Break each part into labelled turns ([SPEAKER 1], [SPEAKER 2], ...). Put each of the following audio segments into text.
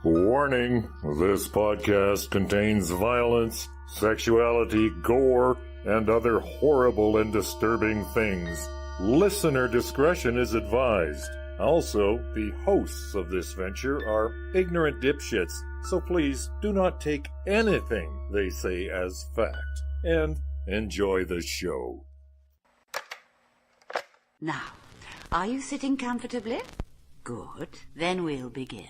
[SPEAKER 1] Warning, this podcast contains violence, sexuality, gore, and other horrible and disturbing things. Listener discretion is advised. Also, the hosts of this venture are ignorant dipshits, so please do not take anything they say as fact. And enjoy the show.
[SPEAKER 2] Now, are you sitting comfortably? Good. Then we'll begin.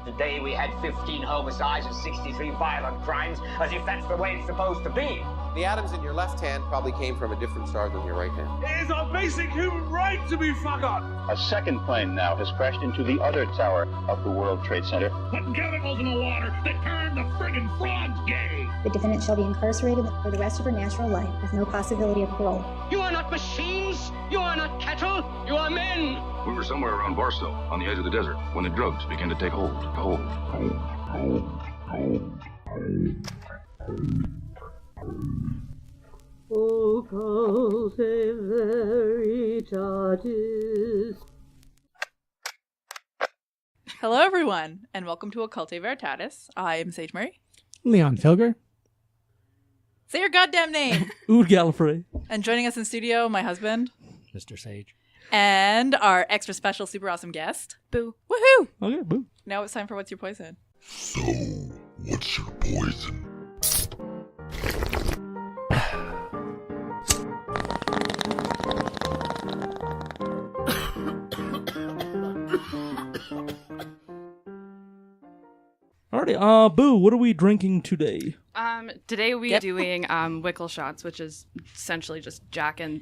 [SPEAKER 3] Today we had 15 homicides and 63 violent crimes, as if that's the way it's supposed to be.
[SPEAKER 4] The atoms in your left hand probably came from a different star than your right hand.
[SPEAKER 5] It is our basic human right to be forgotten.
[SPEAKER 6] A second plane now has crashed into the other tower of the World Trade Center.
[SPEAKER 5] Putting chemicals in the water that turn the friggin' frogs gay.
[SPEAKER 7] The defendant shall be incarcerated for the rest of her natural life with no possibility of parole.
[SPEAKER 8] You are not machines. You are not cattle. You are men.
[SPEAKER 9] We were somewhere around Barstow, on the edge of the desert, when the drugs began to take hold.
[SPEAKER 10] Occultae Veritatis.
[SPEAKER 11] Hello, everyone, and welcome to Occultae Veritatis. I am Sage Murray.
[SPEAKER 12] Leon Filger.
[SPEAKER 11] Say your goddamn name.
[SPEAKER 12] Oud Gallifrey.
[SPEAKER 11] And joining us in studio, my husband,
[SPEAKER 13] Mr. Sage.
[SPEAKER 11] And our extra special, super awesome guest, Boo. Woohoo!
[SPEAKER 12] Okay, Boo.
[SPEAKER 11] Now it's time for What's Your Poison?
[SPEAKER 1] So, what's your poison?
[SPEAKER 12] Alrighty, Boo, what are we drinking today?
[SPEAKER 14] Today we're doing Wickle shots, which is essentially just Jack and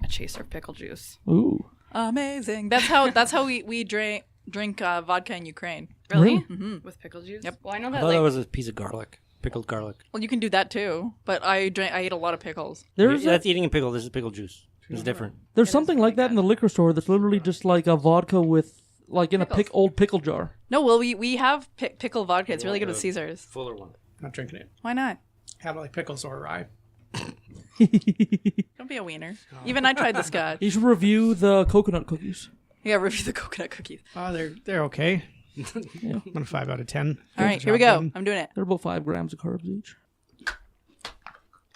[SPEAKER 14] a chaser of pickle juice.
[SPEAKER 12] Ooh.
[SPEAKER 11] Amazing. That's how we drink vodka in Ukraine.
[SPEAKER 14] Really?
[SPEAKER 11] Mm-hmm.
[SPEAKER 14] With pickle juice?
[SPEAKER 11] Yep.
[SPEAKER 14] Well, I know
[SPEAKER 13] I
[SPEAKER 14] that
[SPEAKER 13] thought that was a piece of garlic. Pickled garlic.
[SPEAKER 11] Well, you can do that too, but I ate a lot of pickles.
[SPEAKER 13] That's eating a pickle. This is pickle juice. It's different.
[SPEAKER 12] There's something like that in the liquor store that's literally just like a vodka with, like in
[SPEAKER 11] Pickles.
[SPEAKER 12] a old pickle jar.
[SPEAKER 11] No, well, we have pickle vodka. It's really good with Caesars.
[SPEAKER 13] Fuller one.
[SPEAKER 5] Not drinking it.
[SPEAKER 11] Why not?
[SPEAKER 5] Have it like pickles or rye.
[SPEAKER 11] Don't be a wiener. Even I tried the scotch.
[SPEAKER 12] You should review the coconut cookies.
[SPEAKER 11] Yeah, review the coconut cookies.
[SPEAKER 5] They're okay.
[SPEAKER 12] Yeah.
[SPEAKER 5] I'm a 5 out of 10.
[SPEAKER 11] All right, here we go. I'm doing it.
[SPEAKER 12] They're about 5 grams of carbs each.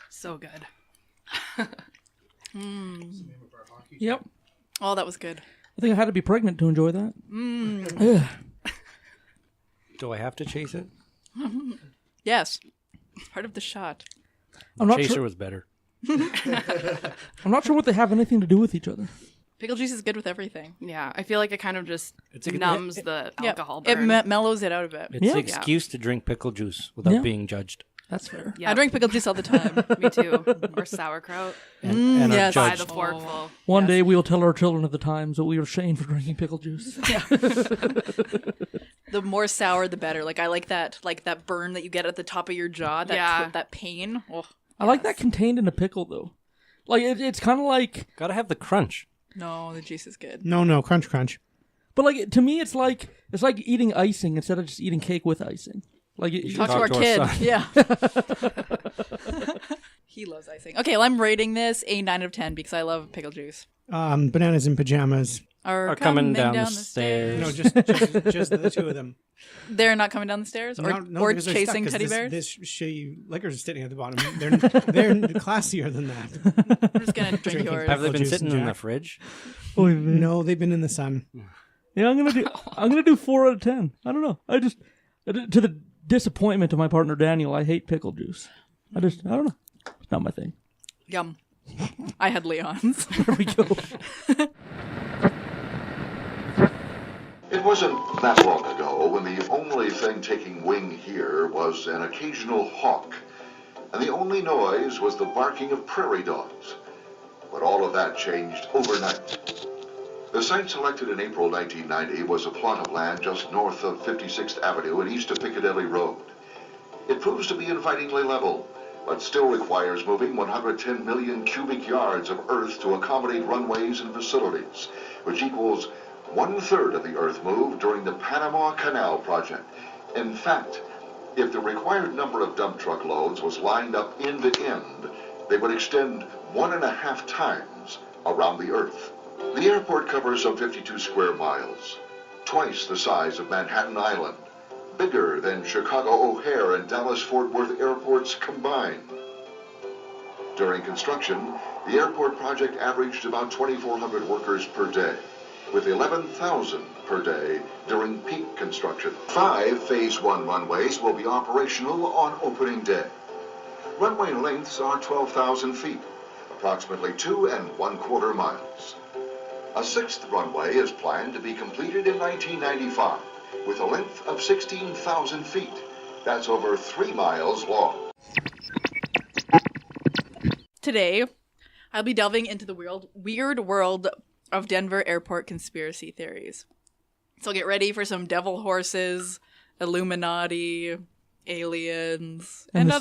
[SPEAKER 14] so good.
[SPEAKER 12] Yep.
[SPEAKER 11] Oh, that was good.
[SPEAKER 12] I think I had to be pregnant to enjoy that.
[SPEAKER 11] Mm.
[SPEAKER 13] Do I have to chase it?
[SPEAKER 11] Yes. Part of the shot.
[SPEAKER 13] Chaser was better.
[SPEAKER 12] I'm not sure what they have anything to do with each other.
[SPEAKER 11] Pickle juice is good with everything.
[SPEAKER 14] Yeah, I feel like it kind of just numbs the alcohol
[SPEAKER 11] It
[SPEAKER 14] burn.
[SPEAKER 11] mellows it out a bit.
[SPEAKER 13] It's an excuse to drink pickle juice without being judged.
[SPEAKER 12] That's fair.
[SPEAKER 11] I drink pickle juice all the time.
[SPEAKER 14] Me too. Or sauerkraut.
[SPEAKER 13] And
[SPEAKER 11] yes.
[SPEAKER 14] By the forkful.
[SPEAKER 12] One day we'll tell our children of the times that we were shamed for drinking pickle juice.
[SPEAKER 11] The more sour, the better. Like I like that burn that you get at the top of your jaw. That pain. Oh,
[SPEAKER 12] I like that contained in a pickle though. Like it's kind of like
[SPEAKER 13] gotta have the crunch.
[SPEAKER 11] No, the juice is good.
[SPEAKER 5] No, crunch.
[SPEAKER 12] But like to me, it's like eating icing instead of just eating cake with icing. Like
[SPEAKER 11] talk to our kid. Yeah. He loves icing. Okay, well, I'm rating this a 9 out of 10 because I love pickle juice.
[SPEAKER 5] Bananas in pajamas
[SPEAKER 11] Are
[SPEAKER 13] coming down the stairs.
[SPEAKER 5] No, just the two of them.
[SPEAKER 11] They're not coming down the stairs, or chasing teddy bears.
[SPEAKER 5] This shitty liquor is sitting at the bottom. They're classier than that.
[SPEAKER 11] I'm just gonna drink yours.
[SPEAKER 13] Have they been sitting in the fridge?
[SPEAKER 5] No, they've been in the sun.
[SPEAKER 12] Yeah, I'm gonna do 4 out of 10. I don't know. To the disappointment of my partner Daniel, I hate pickle juice. I don't know. It's not my thing.
[SPEAKER 11] Yum. I had Leon's.
[SPEAKER 12] There we go.
[SPEAKER 15] It wasn't that long ago when the only thing taking wing here was an occasional hawk, and the only noise was the barking of prairie dogs. But all of that changed overnight. The site selected in April 1990 was a plot of land just north of 56th Avenue and east of Piccadilly Road. It proves to be invitingly level, but still requires moving 110 million cubic yards of earth to accommodate runways and facilities, which equals 1/3 of the earth moved during the Panama Canal project. In fact, if the required number of dump truck loads was lined up end to end, they would extend 1.5 times around the earth. The airport covers some 52 square miles, twice the size of Manhattan Island, bigger than Chicago O'Hare and Dallas-Fort Worth airports combined. During construction, the airport project averaged about 2,400 workers per day, with 11,000 per day during peak construction. 5 Phase 1 runways will be operational on opening day. Runway lengths are 12,000 feet, approximately 2 1/4 miles. A 6th runway is planned to be completed in 1995, with a length of 16,000 feet. That's over 3 miles long.
[SPEAKER 11] Today, I'll be delving into the weird world of Denver airport conspiracy theories. So get ready for some devil horses, Illuminati, aliens, and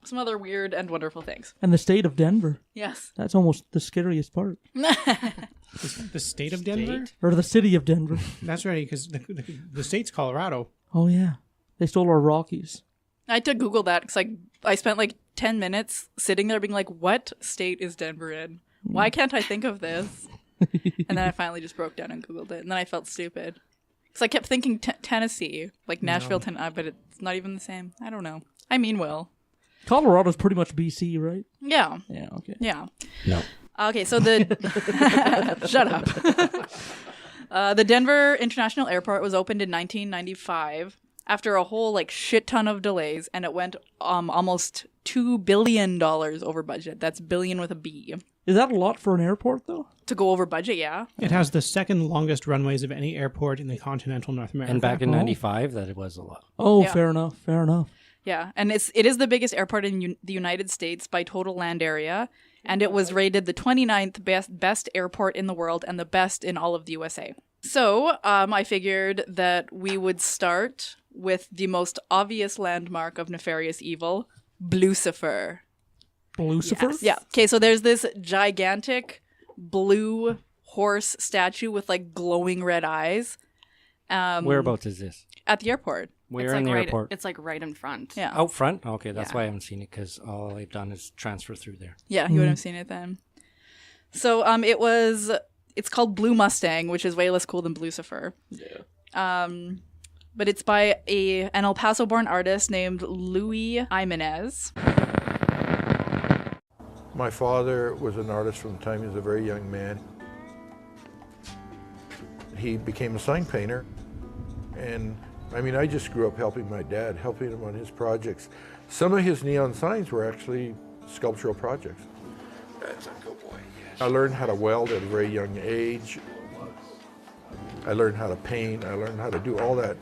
[SPEAKER 11] some other weird and wonderful things.
[SPEAKER 12] And the state of Denver.
[SPEAKER 11] Yes.
[SPEAKER 12] That's almost the scariest part.
[SPEAKER 5] The state of Denver?
[SPEAKER 12] Or the city of Denver.
[SPEAKER 5] That's right, because the state's Colorado.
[SPEAKER 12] Oh, yeah. They stole our Rockies.
[SPEAKER 11] I had to Google that because I spent like 10 minutes sitting there being like, what state is Denver in? Why can't I think of this? And then I finally just broke down and Googled it. And then I felt stupid. Because I kept thinking Tennessee, like Nashville, Tennessee, but it's not even the same. I don't know. I mean, Will.
[SPEAKER 12] Colorado's pretty much BC, right?
[SPEAKER 11] Yeah.
[SPEAKER 12] Yeah, okay.
[SPEAKER 11] Yeah.
[SPEAKER 13] No.
[SPEAKER 11] Okay, so shut up. The Denver International Airport was opened in 1995 after a whole shit ton of delays, and it went almost $2 billion over budget. That's billion with a B.
[SPEAKER 12] Is that a lot for an airport, though?
[SPEAKER 11] To go over budget, yeah.
[SPEAKER 5] It has the second longest runways of any airport in the continental North America.
[SPEAKER 13] And back in 95, that it was a lot.
[SPEAKER 12] Oh,
[SPEAKER 11] yeah.
[SPEAKER 12] Fair enough.
[SPEAKER 11] Yeah, and it is the biggest airport in the United States by total land area, and it was rated the 29th best airport in the world and the best in all of the USA. So I figured that we would start with the most obvious landmark of nefarious evil, Blucifer.
[SPEAKER 12] Blucifer?
[SPEAKER 11] Yes. Yeah. Okay, so there's this gigantic blue horse statue with glowing red eyes.
[SPEAKER 13] Whereabouts is this?
[SPEAKER 11] At the airport.
[SPEAKER 13] Where in the airport?
[SPEAKER 14] It's right in front.
[SPEAKER 11] Yeah.
[SPEAKER 13] Out front? Okay, that's why I haven't seen it, because all I've done is transfer through there.
[SPEAKER 11] Yeah, you would have seen it then. So it's called Blue Mustang, which is way less cool than Blucifer.
[SPEAKER 13] Yeah.
[SPEAKER 11] But it's by an El Paso-born artist named Louis Jimenez.
[SPEAKER 10] My father was an artist from the time he was a very young man. He became a sign painter, and I just grew up helping my dad, helping him on his projects. Some of his neon signs were actually sculptural projects. That's a good boy, yes. I learned how to weld at a very young age. I learned how to paint. I learned how to do all that.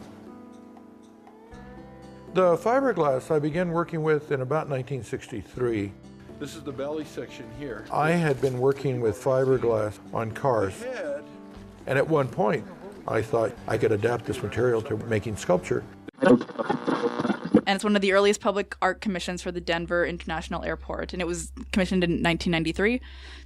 [SPEAKER 10] The fiberglass I began working with in about 1963. This is the belly section here. I had been working with fiberglass on cars. And at one point, I thought I could adapt this material to making sculpture.
[SPEAKER 11] And it's one of the earliest public art commissions for the Denver International Airport. And it was commissioned in 1993.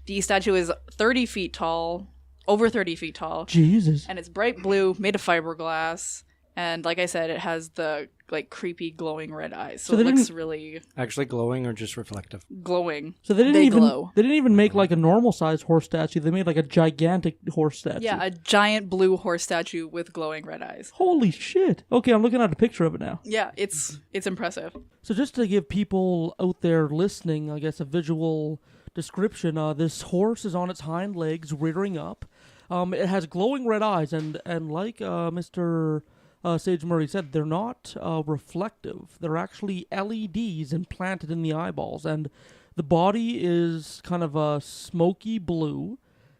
[SPEAKER 11] The statue is 30 feet tall, over 30 feet tall.
[SPEAKER 12] Jesus.
[SPEAKER 11] And it's bright blue, made of fiberglass. And like I said, it has the creepy glowing red eyes. So it looks really...
[SPEAKER 13] Actually glowing or just reflective?
[SPEAKER 11] Glowing.
[SPEAKER 12] So they didn't
[SPEAKER 11] glow.
[SPEAKER 12] They didn't even make a normal sized horse statue. They made a gigantic horse statue.
[SPEAKER 11] Yeah, a giant blue horse statue with glowing red eyes.
[SPEAKER 12] Holy shit. Okay, I'm looking at a picture of it now.
[SPEAKER 11] Yeah, it's impressive.
[SPEAKER 12] So just to give people out there listening, I guess, a visual description, this horse is on its hind legs, rearing up. It has glowing red eyes, and like Mr. Sage Murray said, they're not reflective. They're actually LEDs implanted in the eyeballs, and the body is kind of a smoky blue,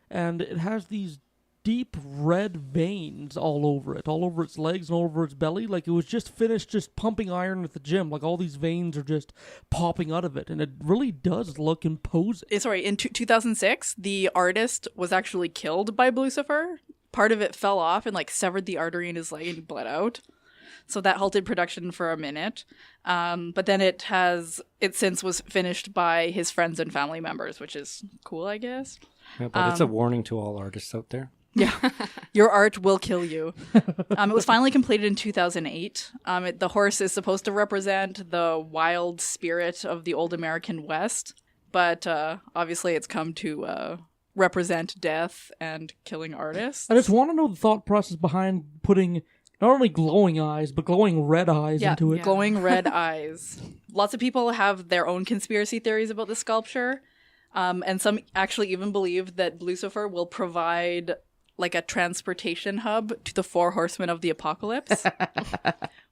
[SPEAKER 12] and it has these deep red veins all over its legs and all over its belly, like it was just finished pumping iron at the gym. All these veins are just popping out of it, and it really does look imposing.
[SPEAKER 11] Sorry, in 2006, the artist was actually killed by Blucifer. Part of it fell off and severed the artery in his leg and he bled out. So that halted production for a minute. But then it since was finished by his friends and family members, which is cool, I guess.
[SPEAKER 13] Yeah, but it's a warning to all artists out there.
[SPEAKER 11] Yeah. Your art will kill you. It was finally completed in 2008. The horse is supposed to represent the wild spirit of the old American West. But obviously it's come to... represent death and killing artists.
[SPEAKER 12] I just want to know the thought process behind putting not only glowing eyes, but glowing red eyes into it.
[SPEAKER 11] Glowing red eyes. Lots of people have their own conspiracy theories about the sculpture. And some actually even believe that Lucifer will provide like a transportation hub to the four horsemen of the apocalypse,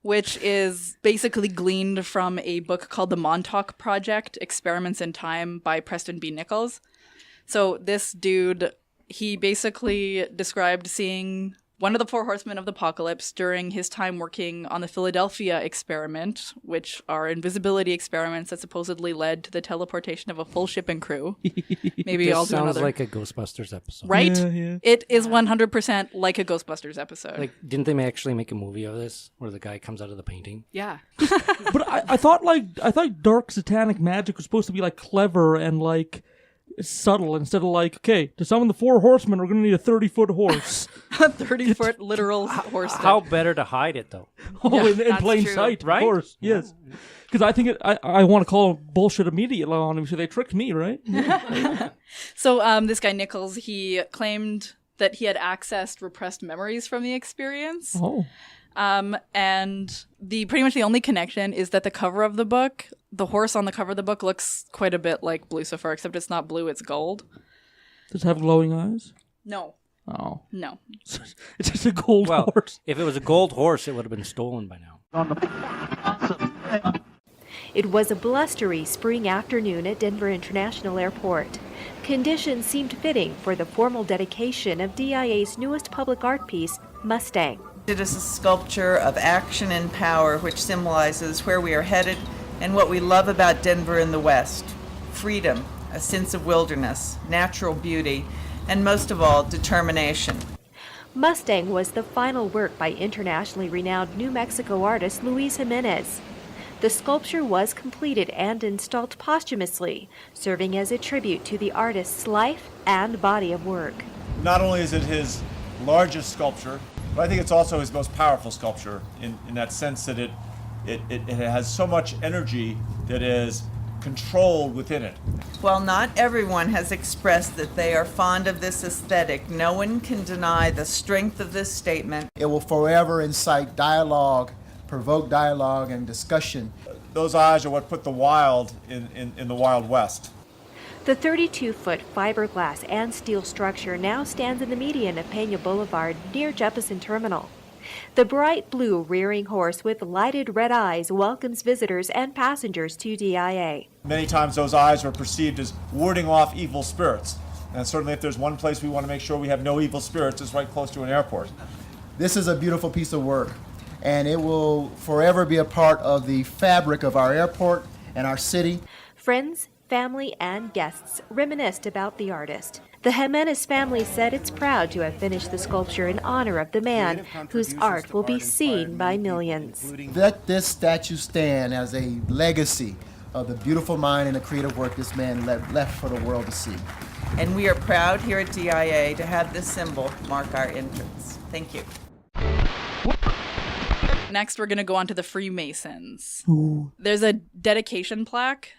[SPEAKER 11] which is basically gleaned from a book called The Montauk Project, Experiments in Time by Preston B. Nichols. So this dude, he basically described seeing one of the four horsemen of the apocalypse during his time working on the Philadelphia experiment, which are invisibility experiments that supposedly led to the teleportation of a full ship and crew. Maybe
[SPEAKER 13] this
[SPEAKER 11] I'll do
[SPEAKER 13] sounds
[SPEAKER 11] another.
[SPEAKER 13] like a Ghostbusters episode.
[SPEAKER 11] Right?
[SPEAKER 12] Yeah.
[SPEAKER 11] It is 100% like a Ghostbusters episode.
[SPEAKER 13] Like, didn't they actually make a movie of this where the guy comes out of the painting?
[SPEAKER 11] Yeah.
[SPEAKER 12] But I thought dark satanic magic was supposed to be like clever and like subtle instead of like, okay, to summon the four horsemen, we're going to need a 30-foot horse.
[SPEAKER 11] A 30-foot literal horse.
[SPEAKER 13] How better to hide it, though?
[SPEAKER 12] In plain sight,
[SPEAKER 13] right?
[SPEAKER 12] Of course, yes. Because I think I want to call bullshit immediately on him, so they tricked me, right?
[SPEAKER 11] So this guy Nichols, he claimed that he had accessed repressed memories from the experience.
[SPEAKER 12] Oh.
[SPEAKER 11] And pretty much the only connection is that the cover of the book, the horse on the cover of the book looks quite a bit like Lucifer, except it's not blue, it's gold.
[SPEAKER 12] Does it have glowing eyes?
[SPEAKER 11] No.
[SPEAKER 12] Oh.
[SPEAKER 11] No.
[SPEAKER 12] It's just a gold horse.
[SPEAKER 13] If it was a gold horse, it would have been stolen by now.
[SPEAKER 16] It was a blustery spring afternoon at Denver International Airport. Conditions seemed fitting for the formal dedication of DIA's newest public art piece, Mustang.
[SPEAKER 17] It is a sculpture of action and power which symbolizes where we are headed and what we love about Denver in the West. Freedom, a sense of wilderness, natural beauty, and most of all, determination.
[SPEAKER 16] Mustang was the final work by internationally renowned New Mexico artist Luis Jimenez. The sculpture was completed and installed posthumously, serving as a tribute to the artist's life and body of work.
[SPEAKER 18] Not only is it his largest sculpture, but I think it's also his most powerful sculpture in that sense that it has so much energy that is controlled within it.
[SPEAKER 17] While not everyone has expressed that they are fond of this aesthetic, no one can deny the strength of this statement.
[SPEAKER 19] It will forever incite dialogue, provoke dialogue and discussion.
[SPEAKER 18] Those eyes are what put the wild in the Wild West.
[SPEAKER 16] The 32-foot fiberglass and steel structure now stands in the median of Pena Boulevard near Jefferson Terminal. The bright blue rearing horse with lighted red eyes welcomes visitors and passengers to DIA.
[SPEAKER 18] Many times those eyes are perceived as warding off evil spirits. And certainly if there's one place we want to make sure we have no evil spirits, it's right close to an airport.
[SPEAKER 19] This is a beautiful piece of work, and it will forever be a part of the fabric of our airport and our city.
[SPEAKER 16] Friends, family, and guests reminisced about the artist. The Jimenez family said it's proud to have finished the sculpture in honor of the man whose art will be seen by millions.
[SPEAKER 19] Let this statue stand as a legacy of the beautiful mind and the creative work this man left for the world to see.
[SPEAKER 17] And we are proud here at DIA to have this symbol mark our entrance. Thank you.
[SPEAKER 11] Next, we're going to go on to the Freemasons.
[SPEAKER 12] Ooh.
[SPEAKER 11] There's a dedication plaque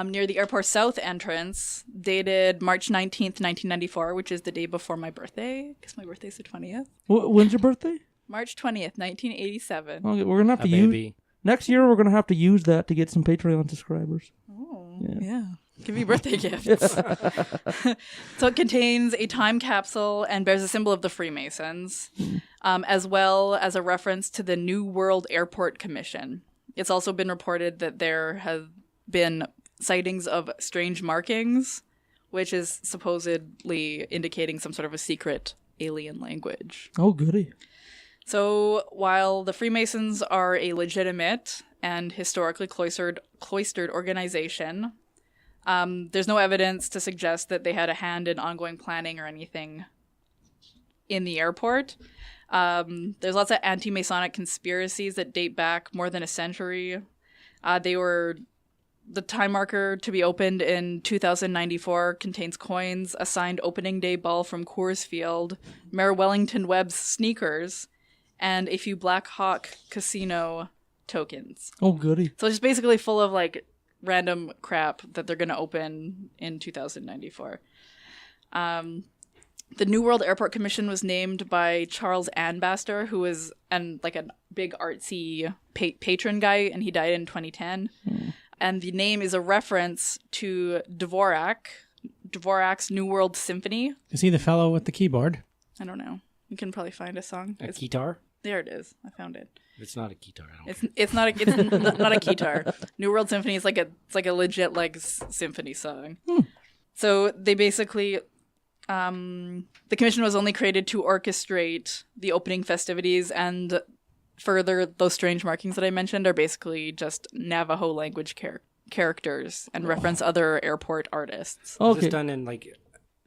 [SPEAKER 11] near the airport south entrance, dated March 19th, 1994, which is the day before my birthday, because my birthday's the 20th.
[SPEAKER 12] When's your birthday?
[SPEAKER 11] March 20th, 1987.
[SPEAKER 12] Okay, we're gonna have to use next year. We're gonna have to use that to get some Patreon subscribers.
[SPEAKER 11] Oh, yeah. Give me birthday gifts. So it contains a time capsule and bears a symbol of the Freemasons, as well as a reference to the New World Airport Commission. It's also been reported that there have been sightings of strange markings, which is supposedly indicating some sort of a secret alien language.
[SPEAKER 12] Oh, goody.
[SPEAKER 11] So while the Freemasons are a legitimate and historically cloistered organization, there's no evidence to suggest that they had a hand in ongoing planning or anything in the airport. There's lots of anti-Masonic conspiracies that date back more than a century. They were the time marker to be opened in 2094 contains coins, a signed opening day ball from Coors Field, Mayor Wellington Webb's sneakers, and a few Black Hawk casino tokens.
[SPEAKER 12] Oh, goody.
[SPEAKER 11] So it's just basically full of like random crap that they're going to open in 2094. The New World Airport Commission was named by Charles Anbaster, who was a big artsy patron guy, and he died in 2010. And the name is a reference to Dvorak's New World Symphony.
[SPEAKER 5] Is he the fellow with the keyboard?
[SPEAKER 11] I don't know. You can probably find a song.
[SPEAKER 13] A guitar?
[SPEAKER 11] There it is. I found it.
[SPEAKER 13] It's not a guitar.
[SPEAKER 11] It's not a guitar. New World Symphony is like a legit symphony song. So they basically the commission was only created to orchestrate the opening festivities, and further, those strange markings that I mentioned are basically just Navajo language characters and reference other airport artists.
[SPEAKER 13] Is this done in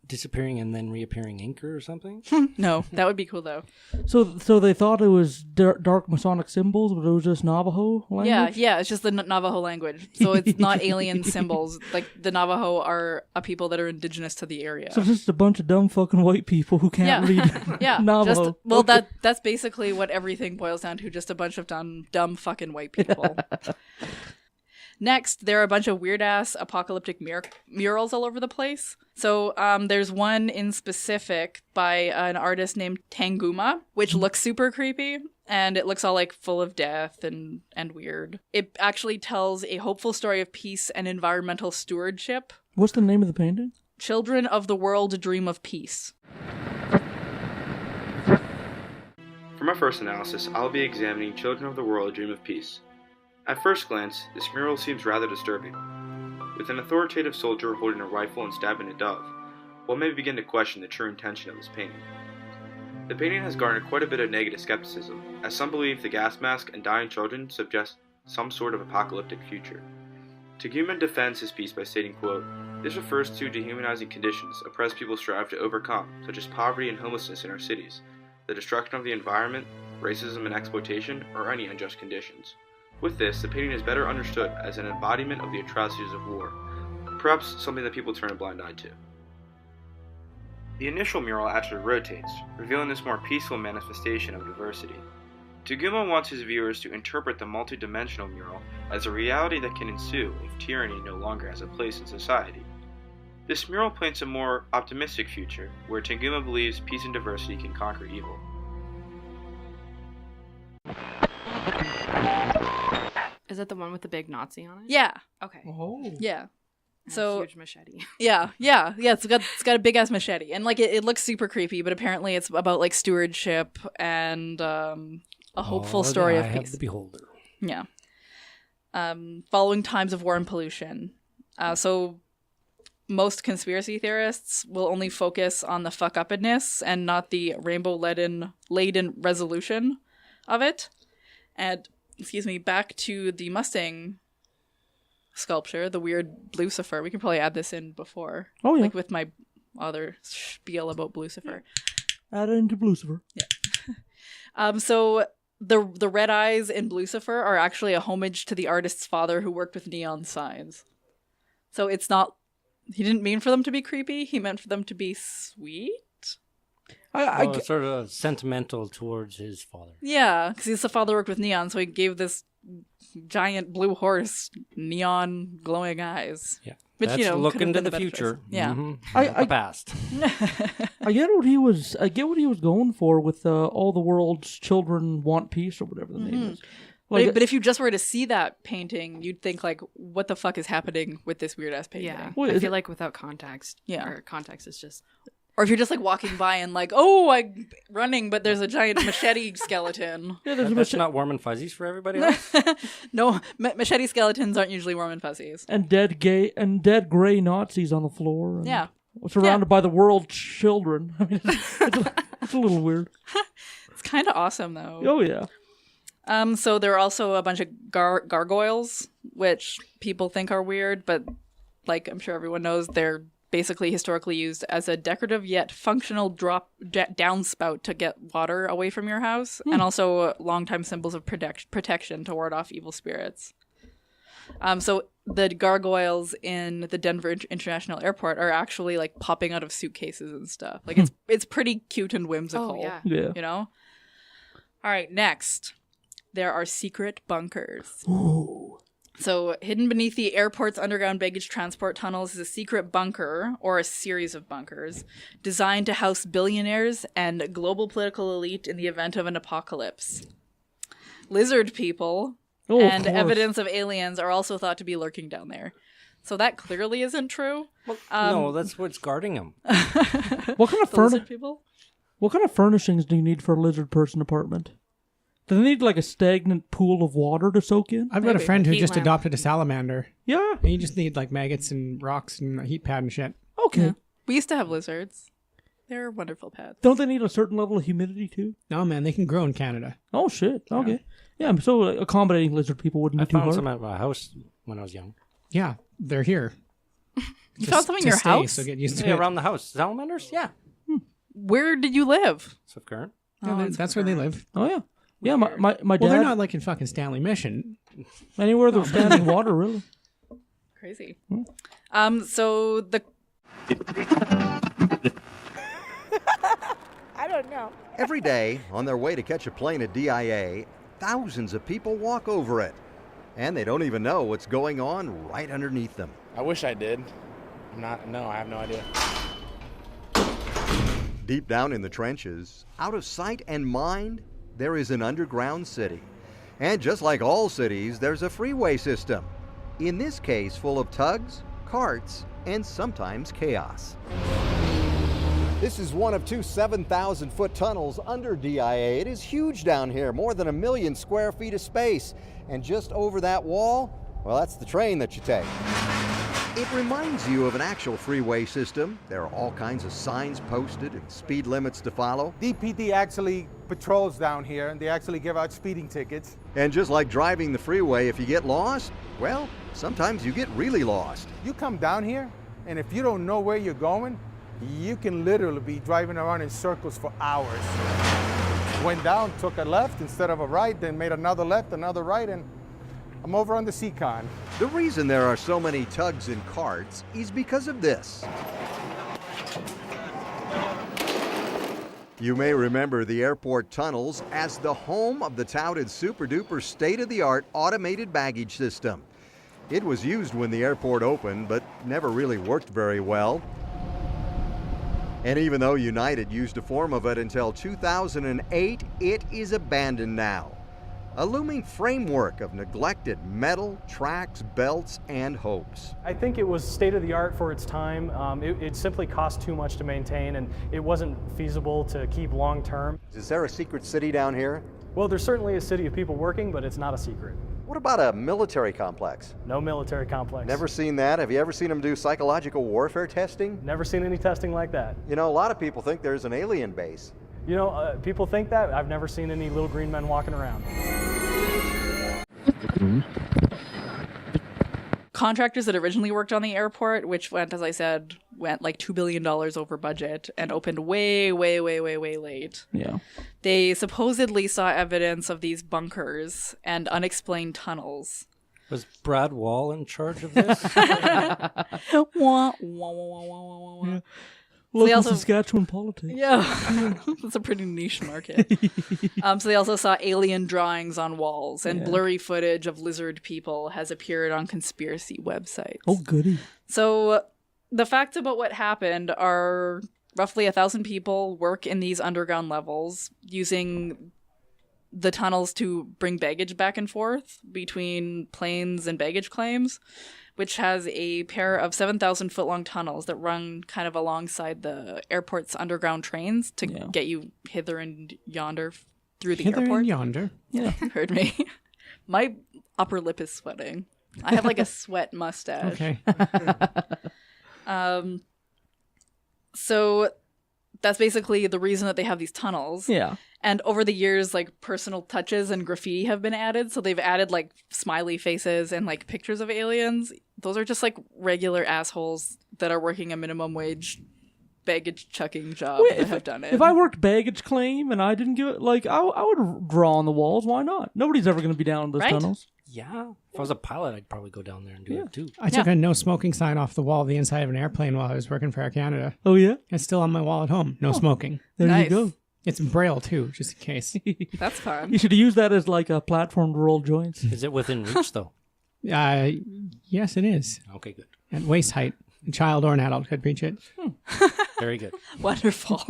[SPEAKER 13] disappearing and then reappearing ink or something?
[SPEAKER 11] No, that would be cool though.
[SPEAKER 12] So they thought it was dark Masonic symbols, but it was just Navajo language?
[SPEAKER 11] Yeah, it's just the Navajo language. So it's not alien symbols. Like, the Navajo are a people that are indigenous to the area.
[SPEAKER 12] So it's just a bunch of dumb fucking white people who can't read Navajo.
[SPEAKER 11] That's basically what everything boils down to, just a bunch of dumb fucking white people. Next, there are a bunch of weird-ass apocalyptic murals all over the place. So there's one in specific by an artist named Tanguma, which looks super creepy, and it looks all full of death and weird. It actually tells a hopeful story of peace and environmental stewardship.
[SPEAKER 12] What's the name of the painting?
[SPEAKER 11] Children of the World Dream of Peace.
[SPEAKER 20] For my first analysis, I'll be examining Children of the World Dream of Peace. At first glance, this mural seems rather disturbing. With an authoritative soldier holding a rifle and stabbing a dove, one may begin to question the true intention of this painting. The painting has garnered quite a bit of negative skepticism, as some believe the gas mask and dying children suggest some sort of apocalyptic future. Tanguma defends his piece by stating, quote, "This refers to dehumanizing conditions oppressed people strive to overcome, such as poverty and homelessness in our cities, the destruction of the environment, racism and exploitation, or any unjust conditions. With this, the painting is better understood as an embodiment of the atrocities of war, perhaps something that people turn a blind eye to." The initial mural actually rotates, revealing this more peaceful manifestation of diversity. Tanguma wants his viewers to interpret the multi-dimensional mural as a reality that can ensue if tyranny no longer has a place in society. This mural paints a more optimistic future, where Tanguma believes peace and diversity can conquer evil.
[SPEAKER 14] Is that the one with the big Nazi on it?
[SPEAKER 11] Yeah.
[SPEAKER 14] Okay.
[SPEAKER 12] Oh.
[SPEAKER 11] Yeah.
[SPEAKER 14] And
[SPEAKER 11] So
[SPEAKER 14] a huge machete.
[SPEAKER 11] Yeah. It's got a big ass machete, and it looks super creepy. But apparently, it's about stewardship and a hopeful story of
[SPEAKER 13] I
[SPEAKER 11] peace.
[SPEAKER 13] have the beholder.
[SPEAKER 11] Yeah. Following times of war and pollution. So most conspiracy theorists will only focus on the fuck-uppedness and not the rainbow-laden resolution of it. And back to the Mustang sculpture, the weird Lucifer. We can probably add this in before.
[SPEAKER 12] Oh, yeah.
[SPEAKER 11] With my other spiel about Lucifer.
[SPEAKER 12] Add it into Lucifer.
[SPEAKER 11] Yeah. So the red eyes in Lucifer are actually a homage to the artist's father who worked with neon signs. So it's not... He didn't mean for them to be creepy. He meant for them to be sweet.
[SPEAKER 13] It's sort of sentimental towards his father.
[SPEAKER 11] Yeah, because his father worked with neon, so he gave this giant blue horse neon glowing eyes.
[SPEAKER 13] Yeah,
[SPEAKER 11] which
[SPEAKER 13] that's look into the
[SPEAKER 11] better
[SPEAKER 13] future.
[SPEAKER 11] choice. Yeah,
[SPEAKER 13] the past.
[SPEAKER 12] I get what he was going for with all the world's children want peace or whatever the name is.
[SPEAKER 11] But if you just were to see that painting, you'd think what the fuck is happening with this weird ass painting?
[SPEAKER 14] Yeah,
[SPEAKER 12] Wait,
[SPEAKER 14] I feel like without context, or context is just.
[SPEAKER 11] Or if you're just walking by and I'm running, but there's a giant machete skeleton.
[SPEAKER 12] Yeah,
[SPEAKER 13] that's not warm and fuzzies for everybody else.
[SPEAKER 11] No, machete skeletons aren't usually warm and fuzzies.
[SPEAKER 12] And dead gray Nazis on the floor. And
[SPEAKER 11] yeah,
[SPEAKER 12] surrounded by the world's children. I mean, it's a little weird.
[SPEAKER 11] It's kind of awesome though.
[SPEAKER 12] Oh yeah.
[SPEAKER 11] So there are also a bunch of gargoyles, which people think are weird, but I'm sure everyone knows, they're basically historically used as a decorative yet functional downspout to get water away from your house, and also longtime symbols of protection to ward off evil spirits. So the gargoyles in the Denver International Airport are actually popping out of suitcases and stuff. It's pretty cute and whimsical.
[SPEAKER 14] Oh,
[SPEAKER 12] yeah.
[SPEAKER 11] You know? All right, next. There are secret bunkers.
[SPEAKER 12] Ooh.
[SPEAKER 11] So, hidden beneath the airport's underground baggage transport tunnels is a secret bunker, or a series of bunkers, designed to house billionaires and global political elite in the event of an apocalypse. Lizard people and evidence of aliens are also thought to be lurking down there. So that clearly isn't true.
[SPEAKER 13] No, that's what's guarding them.
[SPEAKER 12] What kind of What kind of furnishings do you need for a lizard person apartment? Do they need like a stagnant pool of water to soak in?
[SPEAKER 5] I've got a friend who just adopted a salamander.
[SPEAKER 12] Yeah.
[SPEAKER 5] And you just need like maggots and rocks and a heat pad and shit.
[SPEAKER 12] Okay.
[SPEAKER 11] Yeah. We used to have lizards. They're wonderful pets.
[SPEAKER 12] Don't they need a certain level of humidity too?
[SPEAKER 5] No, man, they can grow in Canada.
[SPEAKER 12] Oh shit. Okay. Yeah, so accommodating lizard people wouldn't be too hard.
[SPEAKER 13] I found some at my house when I was young.
[SPEAKER 5] Yeah, they're here.
[SPEAKER 11] You found some in your house?
[SPEAKER 5] So get used to
[SPEAKER 13] Yeah,
[SPEAKER 5] it.
[SPEAKER 13] around the house. Salamanders? Yeah.
[SPEAKER 11] Where did you live?
[SPEAKER 13] South Current.
[SPEAKER 5] Yeah, that's where they live.
[SPEAKER 12] Oh yeah. Yeah, my dad.
[SPEAKER 5] Well, they're not like in fucking Stanley Mission.
[SPEAKER 12] Anywhere there's standing water, really.
[SPEAKER 11] Crazy. So the.
[SPEAKER 21] I don't know. Every day, on their way to catch a plane at DIA, thousands of people walk over it. And they don't even know what's going on right underneath them.
[SPEAKER 22] I wish I did. No, I have no idea.
[SPEAKER 21] Deep down in the trenches, out of sight and mind, there is an underground city. And just like all cities, there's a freeway system. In this case, full of tugs, carts, and sometimes chaos. This is one of two 7,000-foot tunnels under DIA. It is huge down here, more than 1 million square feet of space. And just over that wall, well, that's the train that you take. It reminds you of an actual freeway system. There are all kinds of signs posted and speed limits to follow.
[SPEAKER 23] DPD actually patrols down here, and they actually give out speeding tickets.
[SPEAKER 21] And just like driving the freeway, if you get lost, well, sometimes you get really lost.
[SPEAKER 23] You come down here, and if you don't know where you're going, you can literally be driving around in circles for hours. Went down, took a left instead of a right, then made another left, another right, and I'm over on the Seacon.
[SPEAKER 21] The reason there are so many tugs and carts is because of this. You may remember the airport tunnels as the home of the touted super-duper state-of-the-art automated baggage system. It was used when the airport opened, but never really worked very well. And even though United used a form of it until 2008, it is abandoned now. A looming framework of neglected metal, tracks, belts, and hopes.
[SPEAKER 24] I think it was state-of-the-art for its time. It simply cost too much to maintain, and it wasn't feasible to keep long-term.
[SPEAKER 21] Is there a secret city down here?
[SPEAKER 24] Well, there's certainly a city of people working, but it's not a secret.
[SPEAKER 21] What about a military complex?
[SPEAKER 24] No military complex.
[SPEAKER 21] Never seen that? Have you ever seen them do psychological warfare testing?
[SPEAKER 24] Never seen any testing like that.
[SPEAKER 21] You know, a lot of people think there's an alien base.
[SPEAKER 24] You know, people think that. I've never seen any little green men walking around.
[SPEAKER 11] Contractors that originally worked on the airport, which went, as I said, went like $2 billion over budget and opened way late.
[SPEAKER 12] Yeah.
[SPEAKER 11] They supposedly saw evidence of these bunkers and unexplained tunnels.
[SPEAKER 13] Was Brad Wall in charge of this?
[SPEAKER 11] Wah, wah, wah, wah, wah, wah.
[SPEAKER 12] Yeah. Local Saskatchewan politics.
[SPEAKER 11] Yeah, that's a pretty niche market. So they also saw alien drawings on walls, and blurry footage of lizard people has appeared on conspiracy websites.
[SPEAKER 12] Oh, goody.
[SPEAKER 11] So the facts about what happened are roughly 1,000 people work in these underground levels using the tunnels to bring baggage back and forth between planes and baggage claims, which has a pair of 7,000-foot-long tunnels that run kind of alongside the airport's underground trains to get you hither and yonder through the airport.
[SPEAKER 5] Hither and yonder.
[SPEAKER 11] Yeah, you heard me. My upper lip is sweating. I have like a sweat mustache.
[SPEAKER 5] Okay.
[SPEAKER 11] So that's basically the reason that they have these tunnels.
[SPEAKER 12] Yeah.
[SPEAKER 11] And over the years, like, personal touches and graffiti have been added. So they've added, like, smiley faces and, like, pictures of aliens. Those are just, like, regular assholes that are working a minimum wage baggage chucking job that have done it.
[SPEAKER 12] If I worked baggage claim and I didn't give it, like, I would draw on the walls. Why not? Nobody's ever going to be down those tunnels.
[SPEAKER 13] Yeah. If I was a pilot, I'd probably go down there and do it too.
[SPEAKER 5] I took a no smoking sign off the wall of the inside of an airplane while I was working for Air Canada.
[SPEAKER 12] Oh, yeah?
[SPEAKER 5] It's still on my wall at home. No smoking.
[SPEAKER 12] There you go.
[SPEAKER 5] It's in Braille, too, just in case.
[SPEAKER 11] That's fun.
[SPEAKER 12] You should use that as, like, a platform to roll joints.
[SPEAKER 13] Is it within reach, though?
[SPEAKER 5] Yes, it is.
[SPEAKER 13] Okay, good.
[SPEAKER 5] At waist height. A child or an adult could reach it.
[SPEAKER 13] Very good.
[SPEAKER 11] Wonderful.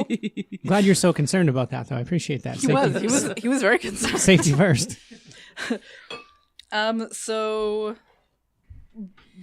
[SPEAKER 5] Glad you're so concerned about that, though. I appreciate that.
[SPEAKER 11] He was very concerned.
[SPEAKER 5] Safety first.
[SPEAKER 11] So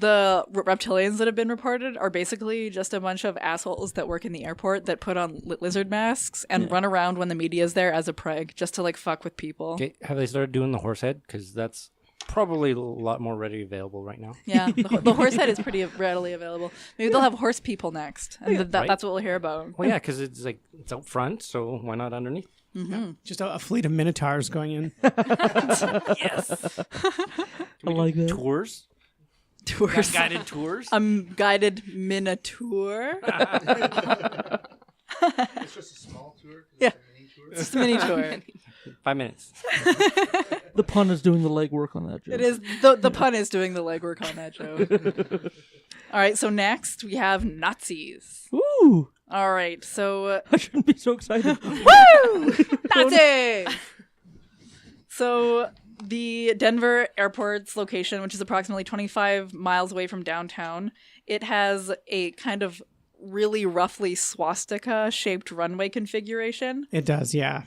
[SPEAKER 11] the reptilians that have been reported are basically just a bunch of assholes that work in the airport that put on lizard masks and run around when the media is there as a prank, just to like fuck with people.
[SPEAKER 13] Okay, have they started doing the horse head? Because that's probably a lot more readily available right now.
[SPEAKER 11] Yeah, the horse head is pretty readily available. Maybe they'll have horse people next, and that's what we'll hear about.
[SPEAKER 13] Well, yeah, because it's out front, so why not underneath?
[SPEAKER 11] Mm-hmm.
[SPEAKER 5] Yeah. Just a fleet of minotaurs going in.
[SPEAKER 11] Yes.
[SPEAKER 12] I like that.
[SPEAKER 13] Tours?
[SPEAKER 11] Tours.
[SPEAKER 13] Guided tours?
[SPEAKER 11] Guided minotaur.
[SPEAKER 19] It's just a small tour?
[SPEAKER 11] Yeah. It's just a mini tour.
[SPEAKER 13] 5 minutes.
[SPEAKER 12] The pun is doing the legwork on that joke.
[SPEAKER 11] It is. The pun is doing the legwork on that joke. All right, so next we have Nazis.
[SPEAKER 12] Ooh.
[SPEAKER 11] All right, so...
[SPEAKER 12] I shouldn't be so excited.
[SPEAKER 11] Woo! Nazis! So the Denver airport's location, which is approximately 25 miles away from downtown, it has a kind of really roughly swastika-shaped runway configuration.
[SPEAKER 5] It does, yeah.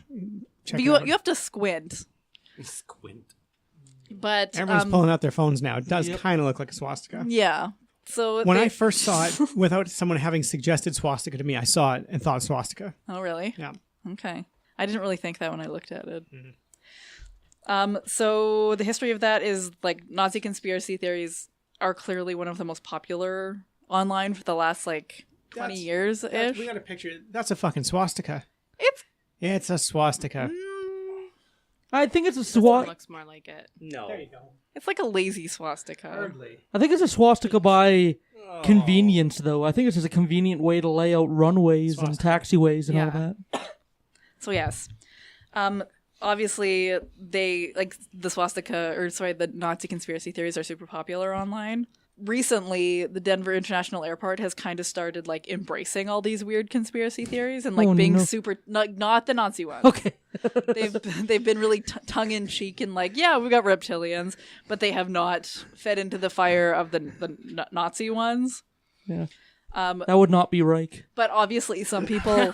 [SPEAKER 11] But you have to squint.
[SPEAKER 13] Squint.
[SPEAKER 11] But
[SPEAKER 5] everyone's pulling out their phones now. It does kind of look like a swastika.
[SPEAKER 11] Yeah. So
[SPEAKER 5] when I first saw it, without someone having suggested swastika to me, I saw it and thought swastika.
[SPEAKER 11] Oh, really?
[SPEAKER 5] Yeah.
[SPEAKER 11] Okay. I didn't really think that when I looked at it. Mm-hmm. So the history of that is like Nazi conspiracy theories are clearly one of the most popular online for the last 20 years ish.
[SPEAKER 5] We got a picture. That's a fucking swastika. It's a swastika.
[SPEAKER 12] I think it's a
[SPEAKER 14] This one
[SPEAKER 12] swastika.
[SPEAKER 14] looks more like it.
[SPEAKER 13] No.
[SPEAKER 5] There you go.
[SPEAKER 11] It's like a lazy swastika.
[SPEAKER 5] Hardly.
[SPEAKER 12] I think it's a swastika by convenience, though. I think it's just a convenient way to lay out runways and taxiways and all that.
[SPEAKER 11] So yes, obviously they the Nazi conspiracy theories are super popular online. Recently, the Denver International Airport has kind of started embracing all these weird conspiracy theories and being super not the Nazi ones.
[SPEAKER 12] Okay,
[SPEAKER 11] they've been really tongue in cheek and we got reptilians, but they have not fed into the fire of the Nazi ones.
[SPEAKER 12] Yeah, that would not be right.
[SPEAKER 11] But obviously, some people.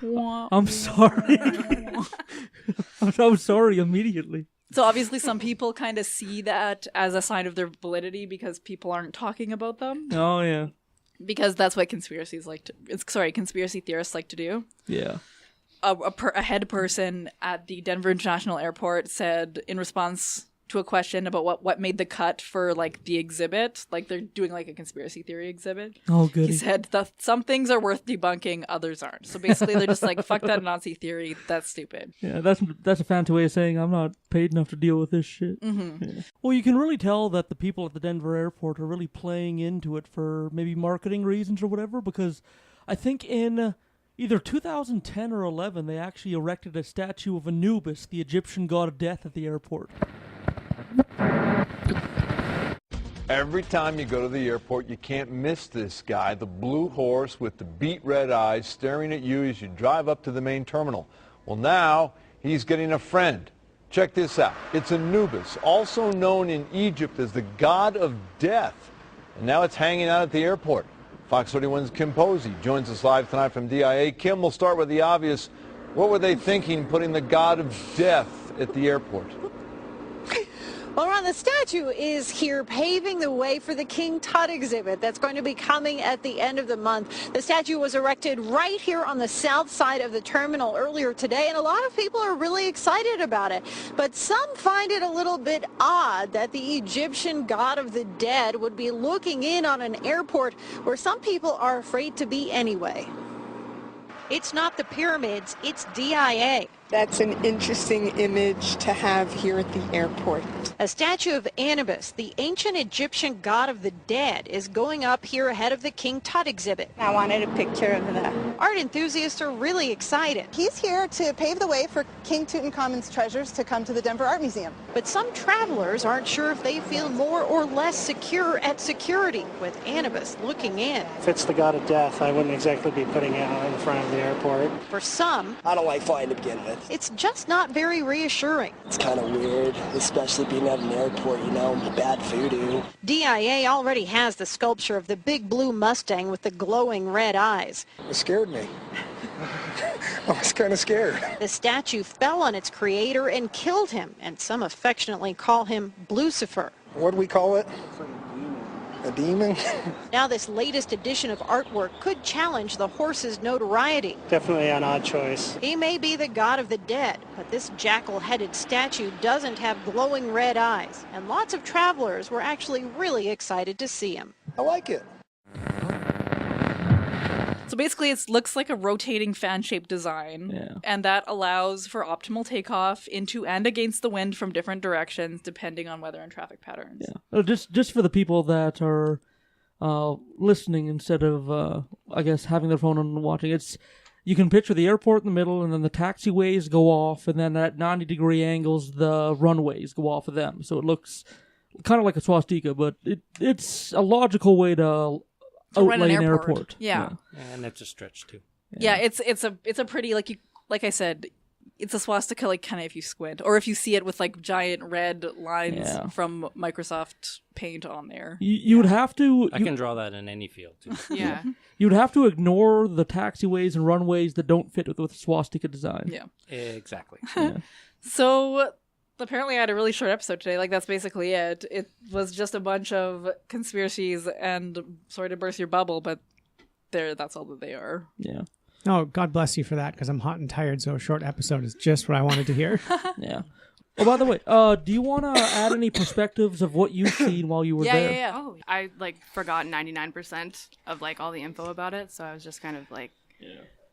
[SPEAKER 12] I'm sorry. I'm sorry immediately.
[SPEAKER 11] So obviously some people kind of see that as a sign of their validity because people aren't talking about them.
[SPEAKER 12] Oh, yeah.
[SPEAKER 11] Because that's what conspiracy theorists like to do.
[SPEAKER 12] Yeah.
[SPEAKER 11] A head person at the Denver International Airport said in response to a question about what made the cut for the exhibit, they're doing a conspiracy theory exhibit.
[SPEAKER 12] Oh, good.
[SPEAKER 11] He said some things are worth debunking, others aren't. So basically they're just fuck that Nazi theory, that's stupid.
[SPEAKER 12] Yeah, that's a fancy way of saying I'm not paid enough to deal with this shit.
[SPEAKER 11] Mm-hmm.
[SPEAKER 12] Yeah. Well, you can really tell that the people at the Denver airport are really playing into it for maybe marketing reasons or whatever, because I think in either 2010 or 11 they actually erected a statue of Anubis, the Egyptian god of death, at the airport.
[SPEAKER 2] Every time you go to the airport, you can't miss this guy, the blue horse with the beet red eyes staring at you as you drive up to the main terminal. Well, now he's getting a friend. Check this out. It's Anubis, also known in Egypt as the god of death. And now it's hanging out at the airport. Fox 31's Kim Posey joins us live tonight from DIA. Kim, we'll start with the obvious. What were they thinking putting the god of death at the airport?
[SPEAKER 3] Well, Ron, the statue is here paving the way for the King Tut exhibit that's going to be coming at the end of the month. The statue was erected right here on the south side of the terminal earlier today, and a lot of people are really excited about it. But some find it a little bit odd that the Egyptian god of the dead would be looking in on an airport where some people are afraid to be anyway. It's not the pyramids, it's DIA.
[SPEAKER 4] That's an interesting image to have here at the airport.
[SPEAKER 3] A statue of Anubis, the ancient Egyptian god of the dead, is going up here ahead of the King Tut exhibit.
[SPEAKER 4] I wanted a picture of that.
[SPEAKER 3] Art enthusiasts are really excited.
[SPEAKER 4] He's here to pave the way for King Tutankhamun's treasures to come to the Denver Art Museum.
[SPEAKER 3] But some travelers aren't sure if they feel more or less secure at security, with Anubis looking in.
[SPEAKER 6] If it's the god of death, I wouldn't exactly be putting it out in front of the airport.
[SPEAKER 3] For some,
[SPEAKER 7] I don't like flying to begin with.
[SPEAKER 3] It's just not very reassuring.
[SPEAKER 7] It's kind of weird, especially being at an airport, you know, bad voodoo.
[SPEAKER 3] DIA already has the sculpture of the big blue Mustang with the glowing red eyes.
[SPEAKER 7] It scared me. I was kind of scared.
[SPEAKER 3] The statue fell on its creator and killed him, and some affectionately call him Blucifer.
[SPEAKER 7] What do we call it? A demon?
[SPEAKER 3] Now this latest edition of artwork could challenge the horse's notoriety.
[SPEAKER 6] Definitely an odd choice.
[SPEAKER 3] He may be the god of the dead, but this jackal-headed statue doesn't have glowing red eyes, and lots of travelers were actually really excited to see him.
[SPEAKER 7] I like it.
[SPEAKER 11] So basically it looks like a rotating fan-shaped design, and that allows for optimal takeoff into and against the wind from different directions depending on weather and traffic patterns.
[SPEAKER 12] Yeah. Just for the people that are listening instead of, I guess, having their phone on and watching, you can picture the airport in the middle, and then the taxiways go off, and then at 90-degree angles, the runways go off of them. So it looks kind of like a swastika, but it's a logical way to outlay an airport.
[SPEAKER 11] Yeah.
[SPEAKER 13] And it's a stretch too.
[SPEAKER 11] Yeah, it's a pretty, like I said, it's a swastika, like kind of if you squint, or if you see it with like giant red lines from Microsoft Paint on there.
[SPEAKER 12] You would have to.
[SPEAKER 13] I can draw that in any field too.
[SPEAKER 11] Yeah.
[SPEAKER 12] You'd have to ignore the taxiways and runways that don't fit with the swastika design.
[SPEAKER 11] Yeah.
[SPEAKER 13] Exactly.
[SPEAKER 11] So apparently I had a really short episode today. Like, that's basically it. It was just a bunch of conspiracies and sorry to burst your bubble, but that's all that they are.
[SPEAKER 12] Yeah.
[SPEAKER 5] Oh, God bless you for that, because I'm hot and tired, so a short episode is just what I wanted to hear.
[SPEAKER 12] Yeah. Oh, by the way, do you want to add any perspectives of what you've seen while you were there?
[SPEAKER 14] Yeah. Oh, I forgot 99% of all the info about it, so I was just kind of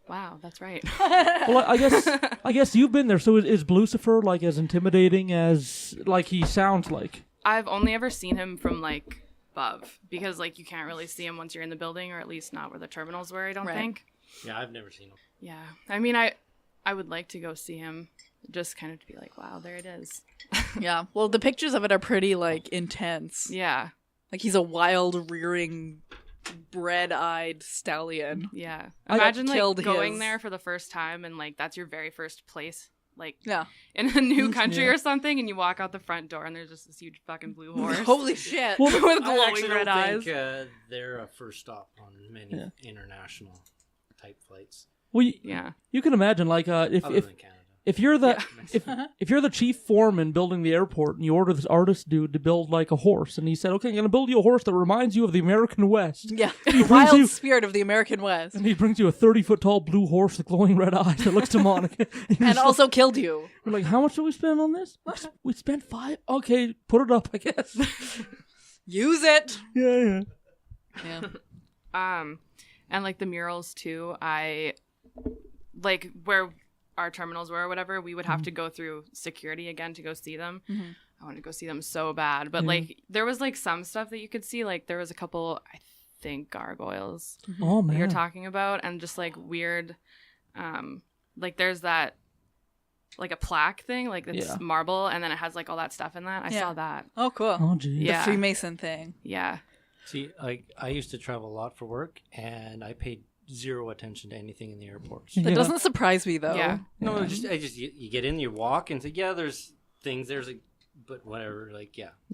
[SPEAKER 14] wow, that's right.
[SPEAKER 12] Well, I guess you've been there. So is Blucifer as intimidating as he sounds like?
[SPEAKER 14] I've only ever seen him from above, because you can't really see him once you're in the building, or at least not where the terminals were. I don't think.
[SPEAKER 13] Yeah, I've never seen him.
[SPEAKER 14] Yeah, I mean, I would like to go see him, just kind of to be wow, there it is.
[SPEAKER 11] Yeah. Well, the pictures of it are pretty intense.
[SPEAKER 14] Yeah.
[SPEAKER 11] He's a wild, rearing, red-eyed stallion.
[SPEAKER 14] Yeah. Imagine going
[SPEAKER 11] his...
[SPEAKER 14] there for the first time and that's your very first place.
[SPEAKER 11] Yeah.
[SPEAKER 14] In a new country or something, and you walk out the front door and there's just this huge fucking blue horse.
[SPEAKER 11] Holy shit.
[SPEAKER 14] With glowing
[SPEAKER 13] I actually
[SPEAKER 14] red
[SPEAKER 13] don't
[SPEAKER 14] eyes.
[SPEAKER 13] think they're a first stop on many international type flights.
[SPEAKER 12] Well,
[SPEAKER 14] yeah.
[SPEAKER 12] You can imagine if you're the if you're the chief foreman building the airport and you order this artist dude to build a horse, and he said, "Okay, I'm going to build you a horse that reminds you of the American West."
[SPEAKER 11] Yeah, the wild spirit of the American West.
[SPEAKER 12] And he brings you a 30-foot tall blue horse with glowing red eyes that looks demonic,
[SPEAKER 11] and also killed you.
[SPEAKER 12] We're how much did we spend on this? We spent $5. Okay, put it up, I guess.
[SPEAKER 11] Use it.
[SPEAKER 12] Yeah.
[SPEAKER 14] And the murals too. I where our terminals were or whatever, we would have to go through security again to go see them.
[SPEAKER 11] Mm-hmm.
[SPEAKER 14] I wanted to go see them so bad, but there was some stuff that you could see. There was a couple, I think, gargoyles.
[SPEAKER 12] Oh man,
[SPEAKER 14] that you're talking about, and just weird, there's that a plaque thing, it's marble, and then it has all that stuff in that. I saw that.
[SPEAKER 11] Oh, cool.
[SPEAKER 12] Oh, geez.
[SPEAKER 11] The Freemason thing.
[SPEAKER 14] Yeah.
[SPEAKER 13] See, I used to travel a lot for work, and I paid zero attention to anything in the airports.
[SPEAKER 11] That doesn't surprise me, though.
[SPEAKER 14] Yeah.
[SPEAKER 13] No, you get in, you walk, and say, there's things, but whatever,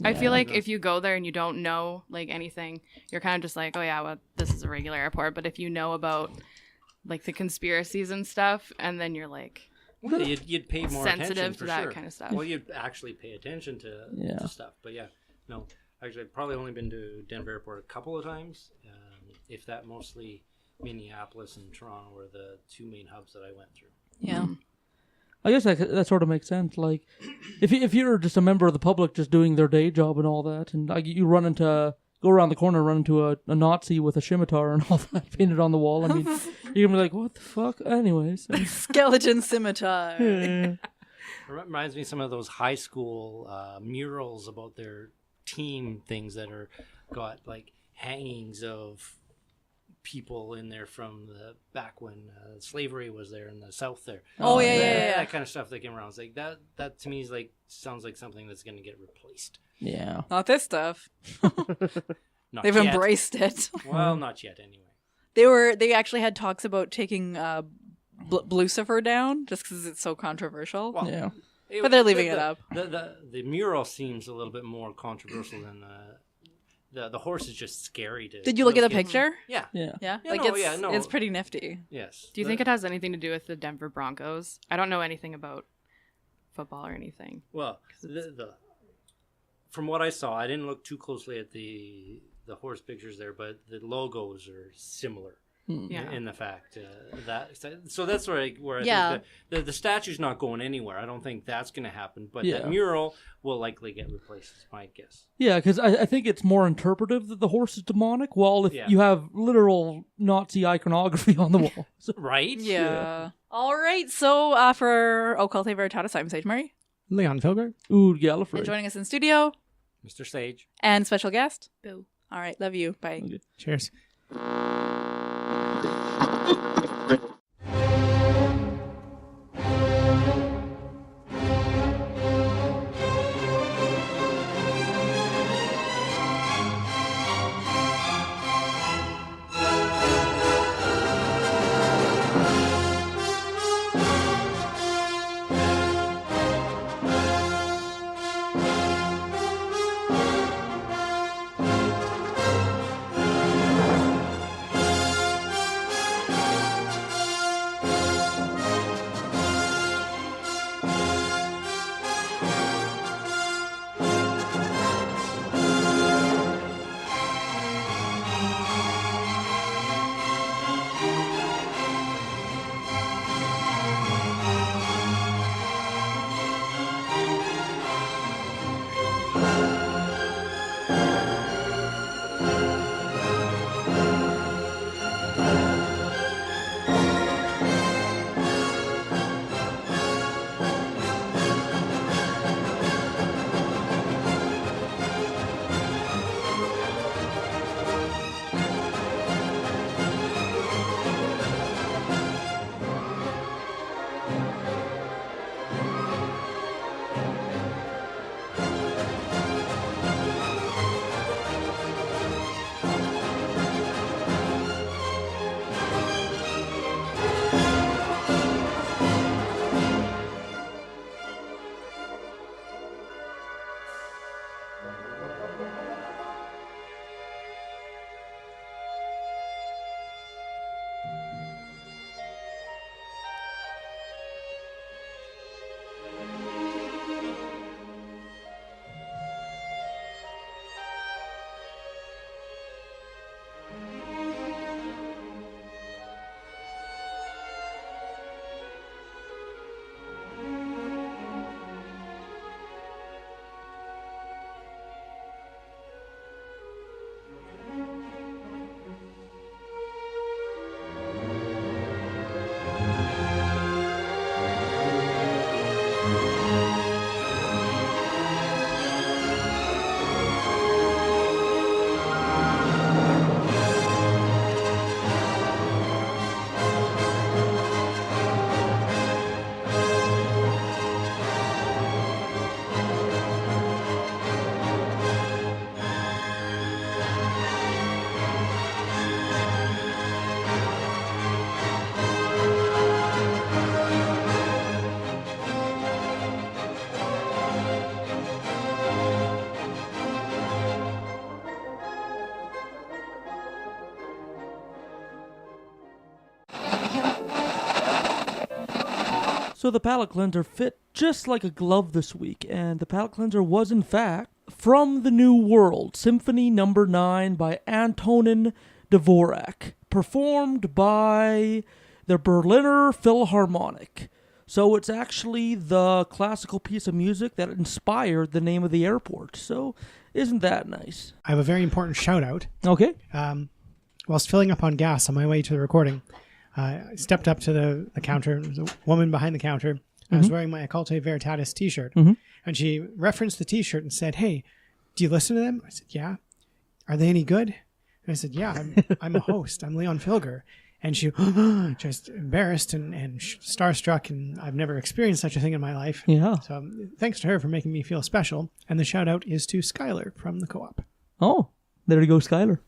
[SPEAKER 14] I feel if you go there and you don't know anything, you're kind of just oh yeah, well, this is a regular airport. But if you know about the conspiracies and stuff, and then you're
[SPEAKER 13] you'd pay more
[SPEAKER 14] sensitive
[SPEAKER 13] attention
[SPEAKER 14] to
[SPEAKER 13] for
[SPEAKER 14] that
[SPEAKER 13] sure.
[SPEAKER 14] kind of stuff.
[SPEAKER 13] Well, you'd actually pay attention to stuff. But no, actually, I've probably only been to Denver Airport a couple of times, if that. Mostly Minneapolis and Toronto were the two main hubs that I went through.
[SPEAKER 11] Yeah.
[SPEAKER 12] I guess that sort of makes sense. If you're just a member of the public just doing their day job and all that, and you go around the corner and run into a Nazi with a scimitar and all that painted on the wall, I mean, you're going to be what the fuck? Anyways.
[SPEAKER 11] Skeleton scimitar.
[SPEAKER 12] Yeah.
[SPEAKER 13] Reminds me of some of those high school murals about their team things that are got like hangings of people in there from the back when slavery was there in the South there.
[SPEAKER 11] Oh, yeah.
[SPEAKER 13] That kind of stuff that came around. It's like that to me is like sounds like something that's going to get replaced.
[SPEAKER 12] Yeah.
[SPEAKER 11] Not this stuff.
[SPEAKER 13] Not
[SPEAKER 11] They've
[SPEAKER 13] yet.
[SPEAKER 11] embraced it.
[SPEAKER 13] Well, not yet anyway.
[SPEAKER 11] They actually had talks about taking Lucifer down just because it's so controversial.
[SPEAKER 13] Well,
[SPEAKER 12] Yeah.
[SPEAKER 11] But they're leaving it up.
[SPEAKER 13] The mural seems a little bit more controversial than the horse is just scary to.
[SPEAKER 11] Did you look at the
[SPEAKER 13] kids.
[SPEAKER 11] picture?
[SPEAKER 13] Yeah.
[SPEAKER 11] Yeah.
[SPEAKER 13] Yeah,
[SPEAKER 11] It's pretty nifty.
[SPEAKER 13] Yes.
[SPEAKER 14] Do you think it has anything to do with the Denver Broncos? I don't know anything about football or anything.
[SPEAKER 13] Well, from what I saw, I didn't look too closely at the horse pictures there, but the logos are similar.
[SPEAKER 14] Yeah.
[SPEAKER 13] In the fact that so that's where I think the statue's not going anywhere. I don't think that's going to happen, but that mural will likely get replaced. Is my guess.
[SPEAKER 12] Yeah, because I think it's more interpretive that the horse is demonic, while if you have literal Nazi iconography on the wall. So,
[SPEAKER 13] right?
[SPEAKER 11] Yeah. All right. So for Occultae Veritatis, I'm Sage Murray.
[SPEAKER 5] Leon Filbert.
[SPEAKER 12] Ooh, Gallifrey.
[SPEAKER 11] And joining us in studio,
[SPEAKER 13] Mr. Sage.
[SPEAKER 11] And special guest,
[SPEAKER 14] Boo.
[SPEAKER 11] All right. Love you. Bye.
[SPEAKER 12] Okay.
[SPEAKER 5] Cheers.
[SPEAKER 12] So the palate cleanser fit just like a glove this week, and the palate cleanser was, in fact, From the New World, Symphony No. 9 by Antonin Dvorak, performed by the Berliner Philharmonic. So it's actually the classical piece of music that inspired the name of the airport. So isn't that nice?
[SPEAKER 5] I have a very important shout out.
[SPEAKER 12] Okay.
[SPEAKER 5] Whilst filling up on gas on my way to the recording, I stepped up to the counter. There was a woman behind the counter I was wearing my Occultae Veritatis t-shirt. And she referenced the t-shirt and said, "Hey, do you listen to them?" I said, "Yeah." "Are they any good?" And I said, "Yeah, I'm a host. I'm Leon Filger." And she just embarrassed and starstruck, and I've never experienced such a thing in my life.
[SPEAKER 12] Yeah.
[SPEAKER 5] So thanks to her for making me feel special. And the shout out is to Skylar from the co-op.
[SPEAKER 12] Oh, there you go, Skylar.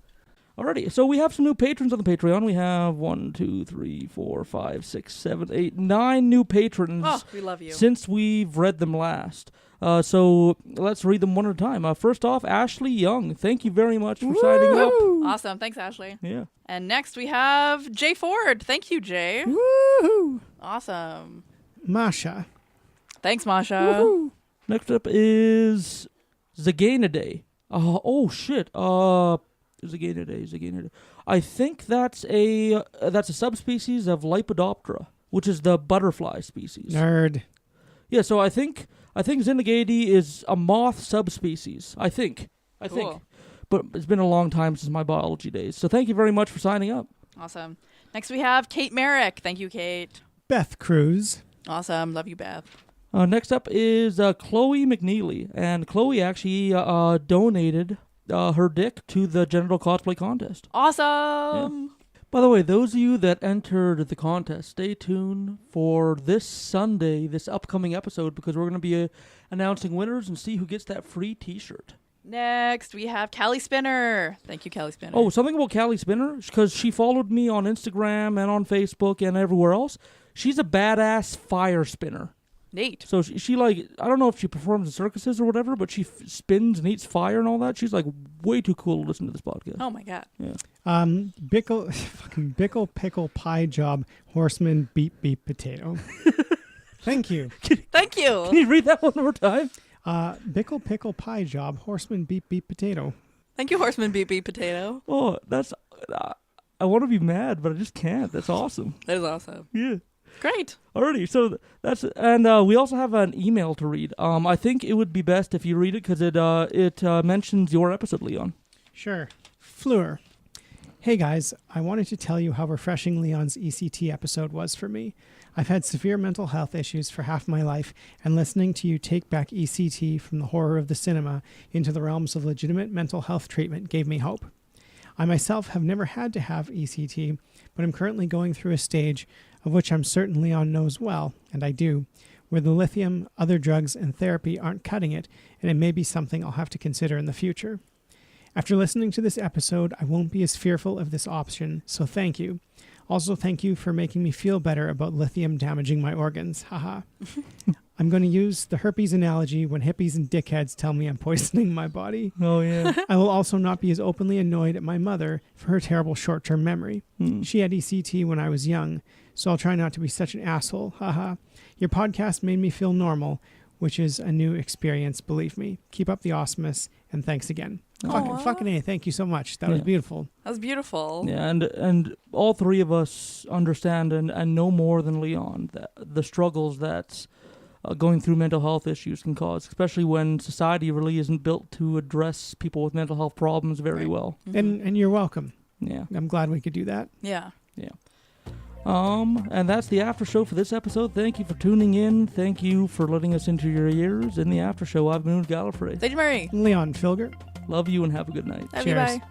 [SPEAKER 12] Alrighty, so we have some new patrons on the Patreon. We have 1, 2, 3, 4, 5, 6, 7, 8, 9 new patrons.
[SPEAKER 11] Oh, we love you.
[SPEAKER 12] Since we've read them last. So let's read them one at a time. First off, Ashley Young. Thank you very much for signing up.
[SPEAKER 11] Awesome. Thanks, Ashley.
[SPEAKER 12] Yeah.
[SPEAKER 11] And next we have Jay Ford. Thank you, Jay.
[SPEAKER 5] Woohoo!
[SPEAKER 11] Awesome.
[SPEAKER 5] Masha.
[SPEAKER 11] Thanks, Masha.
[SPEAKER 12] Woohoo. Next up is Zaganidae. Oh shit. Zaganidae. I think that's a subspecies of Lepidoptera, which is the butterfly species.
[SPEAKER 5] Nerd.
[SPEAKER 12] Yeah, so I think Zenigaidae is a moth subspecies. I think.
[SPEAKER 11] Cool.
[SPEAKER 12] But it's been a long time since my biology days. So thank you very much for signing up.
[SPEAKER 11] Awesome. Next we have Kate Merrick. Thank you, Kate.
[SPEAKER 5] Beth Cruz.
[SPEAKER 11] Awesome. Love you, Beth.
[SPEAKER 12] Next up is Chloe McNeely. And Chloe actually donated her dick to the genital cosplay contest.
[SPEAKER 11] Awesome.
[SPEAKER 12] Yeah. By the way, those of you that entered the contest, stay tuned for this Sunday, this upcoming episode, because we're going to be announcing winners and see who gets that free t-shirt.
[SPEAKER 11] Next, we have Callie Spinner. Thank you, Callie Spinner.
[SPEAKER 12] Oh, something about Callie Spinner, because she followed me on Instagram and on Facebook and everywhere else. She's a badass fire spinner.
[SPEAKER 11] Neat.
[SPEAKER 12] So she like, I don't know if she performs in circuses or whatever, but she spins and eats fire and all that. She's like way too cool to listen to this podcast.
[SPEAKER 11] Oh my God.
[SPEAKER 12] Yeah.
[SPEAKER 5] Bickle pickle pie job horseman beep beep potato. Thank you.
[SPEAKER 11] Thank you.
[SPEAKER 12] Can you read that one more time?
[SPEAKER 5] Bickle pickle pie job horseman beep beep potato.
[SPEAKER 11] Thank you, Horseman Beep Beep Potato.
[SPEAKER 12] Oh, that's. I want to be mad, but I just can't. That's awesome.
[SPEAKER 11] That is awesome.
[SPEAKER 12] Yeah.
[SPEAKER 11] Great.
[SPEAKER 12] Alrighty, so that's and we also have an email to read. I think it would be best if you read it because it mentions your episode, Leon.
[SPEAKER 5] Sure. Fleur. Hey guys, I wanted to tell you how refreshing Leon's ECT episode was for me. I've had severe mental health issues for half my life, and listening to you take back ECT from the horror of the cinema into the realms of legitimate mental health treatment gave me hope. I myself have never had to have ECT, but I'm currently going through a stage of which I'm certain Leon knows well, and I do, where the lithium, other drugs, and therapy aren't cutting it, and it may be something I'll have to consider in the future. After listening to this episode, I won't be as fearful of this option, so thank you. Also, thank you for making me feel better about lithium damaging my organs. Haha. I'm going to use the herpes analogy when hippies and dickheads tell me I'm poisoning my body.
[SPEAKER 12] Oh, yeah.
[SPEAKER 5] I will also not be as openly annoyed at my mother for her terrible short-term memory. She had ECT when I was young, so I'll try not to be such an asshole. Haha. Your podcast made me feel normal, which is a new experience, believe me. Keep up the awesomeness, and thanks again. Fucking A, thank you so much. That was beautiful.
[SPEAKER 11] That was beautiful.
[SPEAKER 12] Yeah, and all three of us understand and know more than Leon the struggles that going through mental health issues can cause, especially when society really isn't built to address people with mental health problems very well.
[SPEAKER 5] Mm-hmm. And you're welcome.
[SPEAKER 12] Yeah.
[SPEAKER 5] I'm glad we could do that.
[SPEAKER 11] Yeah.
[SPEAKER 12] Yeah. And that's the after show for this episode. Thank you for tuning in. Thank you for letting us into your ears. In the after show, I've been Gallifrey.
[SPEAKER 11] Sage Murray.
[SPEAKER 5] Leon Filger.
[SPEAKER 12] Love you and have a good night.
[SPEAKER 11] Love you, bye.